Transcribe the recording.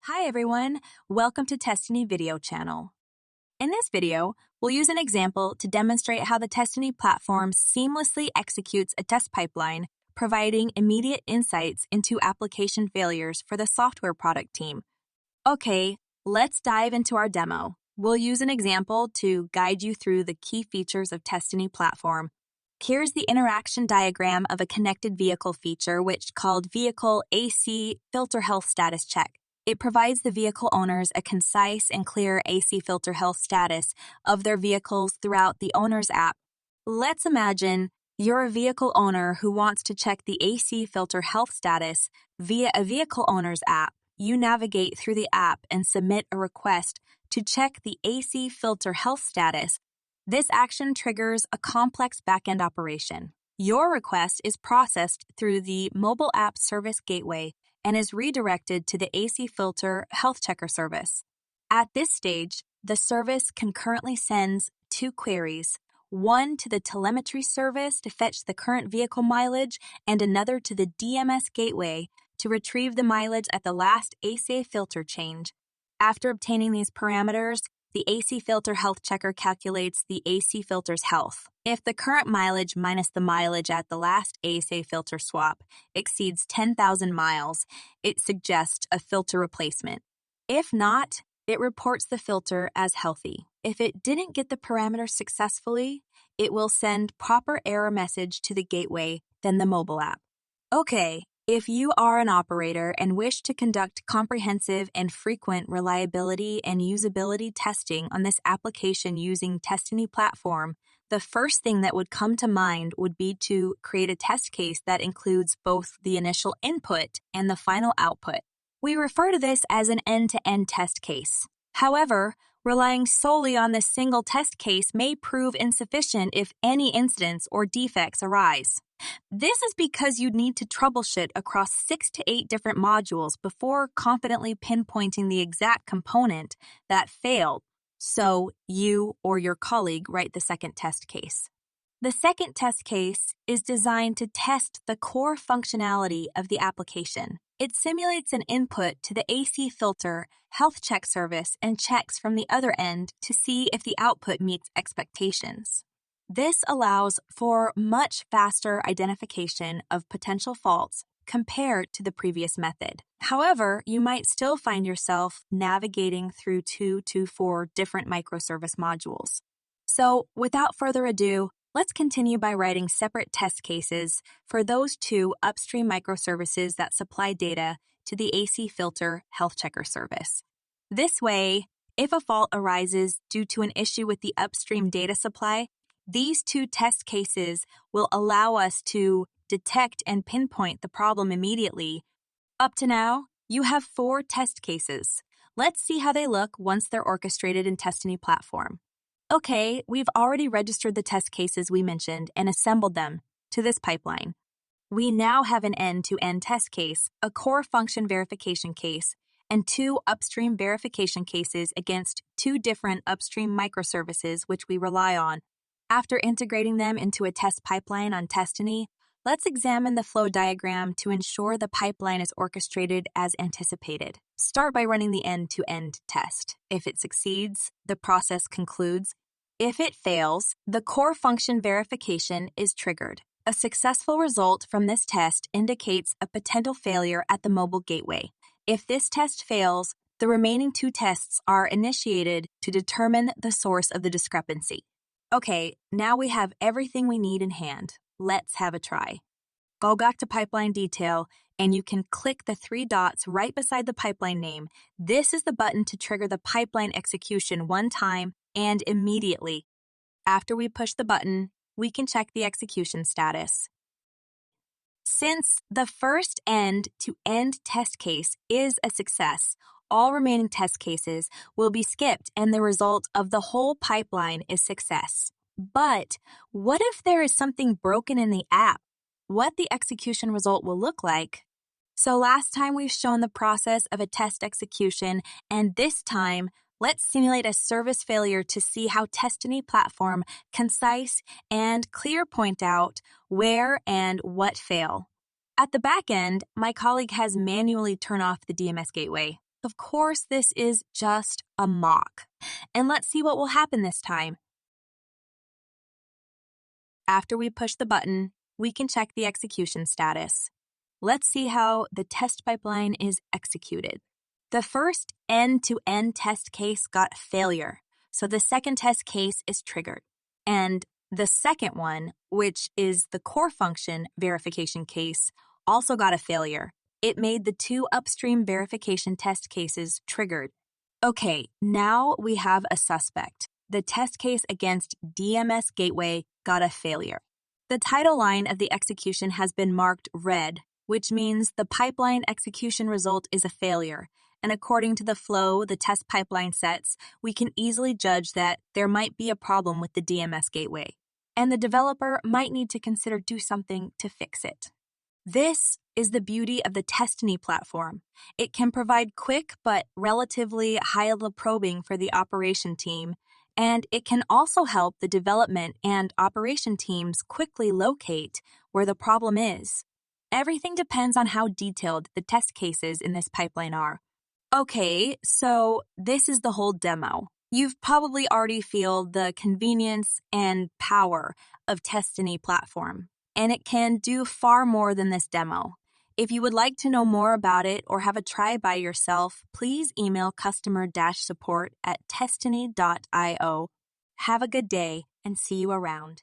Hi everyone, welcome to Testany video channel. In this video, we'll use an example to demonstrate how the Testany platform seamlessly executes a test pipeline, providing immediate insights into application failures for the software product team. Okay, let's dive into our demo. We'll use an example to guide you through the key features of Testany platform. Here's the interaction diagram of a connected vehicle feature, which called Vehicle AC Filter Health Status Check. It provides the vehicle owners a concise and clear AC filter health status of their vehicles throughout the owner's app. Let's imagine you're a vehicle owner who wants to check the AC filter health status via a vehicle owner's app. You navigate through the app and submit a request to check the AC filter health status. This action triggers a complex backend operation. Your request is processed through the mobile app service gateway and is redirected to the AC Filter Health Checker service. At this stage, the service concurrently sends two queries, one to the telemetry service to fetch the current vehicle mileage and another to the DMS gateway to retrieve the mileage at the last AC filter change. After obtaining these parameters, the AC Filter Health Checker calculates the AC filter's health. If the current mileage minus the mileage at the last AC filter swap exceeds 10,000 miles, it suggests a filter replacement. If not, it reports the filter as healthy. If it didn't get the parameters successfully, it will send proper error message to the gateway, then the mobile app. Okay. If you are an operator and wish to conduct comprehensive and frequent reliability and usability testing on this application using Testany platform, the first thing that would come to mind would be to create a test case that includes both the initial input and the final output. We refer to this as an end-to-end test case. However, relying solely on this single test case may prove insufficient if any incidents or defects arise. This is because you'd need to troubleshoot across 6 to 8 different modules before confidently pinpointing the exact component that failed, so you or your colleague write the second test case. The second test case is designed to test the core functionality of the application. It simulates an input to the AC Filter Health Check service and checks from the other end to see if the output meets expectations. This allows for much faster identification of potential faults compared to the previous method. However, you might still find yourself navigating through 2 to 4 different microservice modules. So, without further ado, let's continue by writing separate test cases for those 2 upstream microservices that supply data to the AC Filter Health Checker service. This way, if a fault arises due to an issue with the upstream data supply, these 2 test cases will allow us to detect and pinpoint the problem immediately. Up to now, you have 4 test cases. Let's see how they look once they're orchestrated in Testany platform. Okay, we've already registered the test cases we mentioned and assembled them to this pipeline. We now have an end-to-end test case, a core function verification case, and 2 upstream verification cases against 2 different upstream microservices which we rely on. After integrating them into a test pipeline on Testany, let's examine the flow diagram to ensure the pipeline is orchestrated as anticipated. Start by running the end-to-end test. If it succeeds, the process concludes. If it fails, the core function verification is triggered. A successful result from this test indicates a potential failure at the mobile gateway. If this test fails, the remaining 2 tests are initiated to determine the source of the discrepancy. Okay, now we have everything we need in hand. Let's have a try. Go back to Pipeline Detail, and you can click the 3 dots right beside the pipeline name. This is the button to trigger the pipeline execution one time and immediately. After we push the button, we can check the execution status. Since the first end-to-end test case is a success, all remaining test cases will be skipped and the result of the whole pipeline is success. But what if there is something broken in the app? What the execution result will look like? So last time we've shown the process of a test execution, and this time let's simulate a service failure to see how Testany platform concise and clear point out where and what fail. At the back end, my colleague has manually turned off the DMS gateway. Of course, this is just a mock. And let's see what will happen this time. After we push the button, we can check the execution status. Let's see how the test pipeline is executed. The first end-to-end test case got failure, so the second test case is triggered. And the second one, which is the core function verification case, also got a failure. It made the two upstream verification test cases triggered. Okay, now we have a suspect. The test case against DMS Gateway got a failure. The title line of the execution has been marked red, which means the pipeline execution result is a failure. And according to the flow the test pipeline sets, we can easily judge that there might be a problem with the DMS gateway, and the developer might need to consider do something to fix it. This is the beauty of the Testiny platform. It can provide quick but relatively high-level probing for the operation team, and it can also help the development and operation teams quickly locate where the problem is. Everything depends on how detailed the test cases in this pipeline are. Okay, so this is the whole demo. You've probably already feel the convenience and power of Testiny platform, and it can do far more than this demo. If you would like to know more about it or have a try by yourself, please email customer-support@testiny.io. Have a good day and see you around.